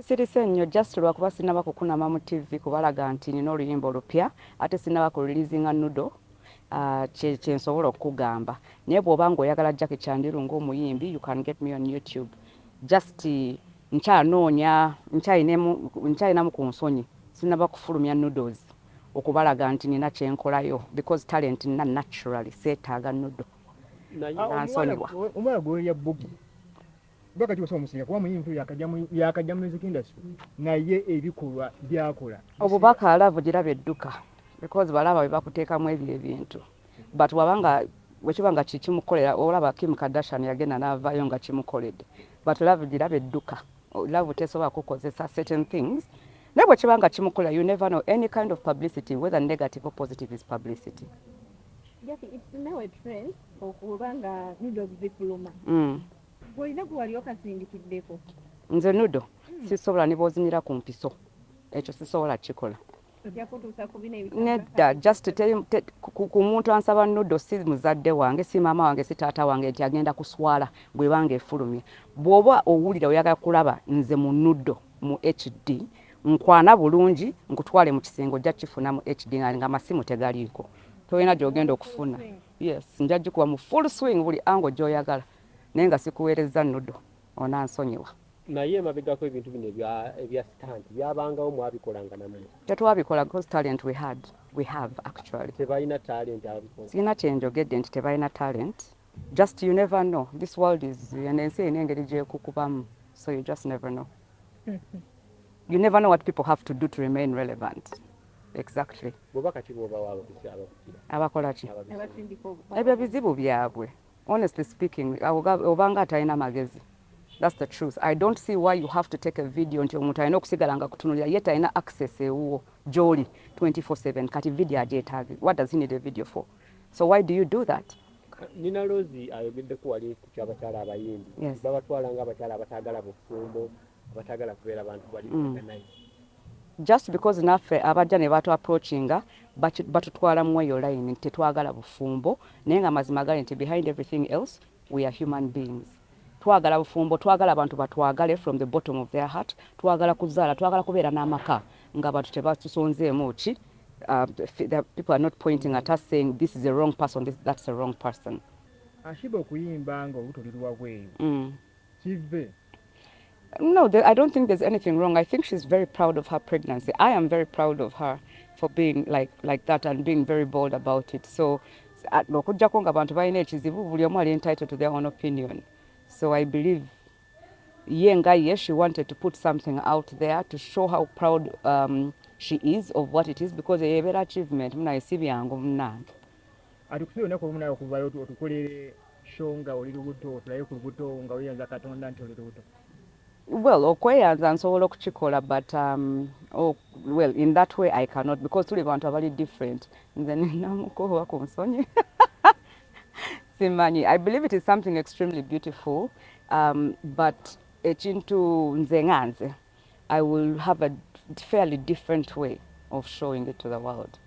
Sirise nnyo just lwakuba sinaba kukunama mu TV kubalaga nti nina oluyimba olupya ate sinaba kulilizinga nudo kyensobola okugamba naye bw'oba ng'oyagala Jackie Chandiru ng'omuyimbi you can get me on YouTube just nkyanoonya nkyayinamu ku nsonyi sinaba kufulumya noodles okubalaga nti nina kyenkolayo because talent nina naturally setaaga nudo omwana gweya Bobi baka kibaso omusinga kuba muyimbi yakajja mu music industry naye ebikolwa byakola obubaka alavu giraba edduka because balaba bebakuteekamu ebyo ebintu but wabanga wekibanga kimukolera olaba Kim Kardashian yagenda n'avaayo nga kimukoledde but love giraba edduka love tesobola kukozesa certain things naye bwe kibanga kimukolera you never know any kind of publicity whether negative or positive is publicity. It's now a trend okubanga noodles zifuluma. Bw'olina gwali okasindikiddeko. Nze nudo sisobola ne bw'ozinyira ku mpiso ekyo sisobola kikola. Nedda just ku muntu ansaba nudo si muzadde wange si maama wange si taata wange nti agenda kuswala bwe bange efulumye bw'oba owulira oyagala kulaba nze mu nudo mu HD nkwana bulungi nkutwale mu kisengo ojja kifuna mu HD nga amasimu tegaliiko toyina gy'ogenda okufuna yes nja gikuba mu full swing buli ango gy'oyagala naye nga sikuweereza nudo onansonyiwa. Naye emabegako ebintu bino ebya stand byabangawo mwabikolanga namwe? Tetwabikola because talent we have actually. Tebalina talent abikola. Sina kyenjogedde nti tebalina talent. Just you never know. This world is ensi engeri gyekukubamu so you just never know. You never know what people have to do to remain relevant. Exactly. Abakola ki? Ebyo bizibu byabwe. Honestly speaking, obanga atalina magezi. That's the truth. I don't see why you have to take a video nti omuntu alina okusigala nga kutunulira yet alina access ewuwo gy'oli 24/7 kati video agyetaaga. What does he need a video for? So why do you do that? Nina Rozi ayogeddeko wali ku ky'abakyala abayimbi. Babatwala nga abakyala abatagala bufumbo abatagala kubeera abantu bali organize. Just because naffe abajja ne batu approachinga batutwala mu eyo line tetwagala bufumbo naye nga mazima gali nti behind everything else we are human beings. Twagala bufumbo twagala abantu batwagale from the bottom of their heart twagala kuzaala twagala kubeera n'amaka nga abantu tebatusonzeemu ki the people are not pointing at us saying this is the wrong person that's the wrong person. Ashiba okuyimba nga olutolirwa bweyo kive. No, I don't think there's anything wrong. I think she's very proud of her pregnancy. I am very proud of her for being like that and being very bold about it. So okujjako nga abantu balina ekizibu buli omu ali entitled to their own opinion. So I believe she wanted to put something out there to show how proud she is of what it is because a better achievement muna si byangu munange. Atukusiyo nako muna okuvayo otukolere shonga oli lubuto tulaye ku lubuto nga oyenza Katonda nti oli lubuto. Well, okweyanza nsobola okukikola but well in that way I cannot because tuli bantu abali different. Nze ninamukowa ku nsonyi. Simanyi. I believe it is something extremely beautiful, but ekintu nze nganze I will have a fairly different way of showing it to the world.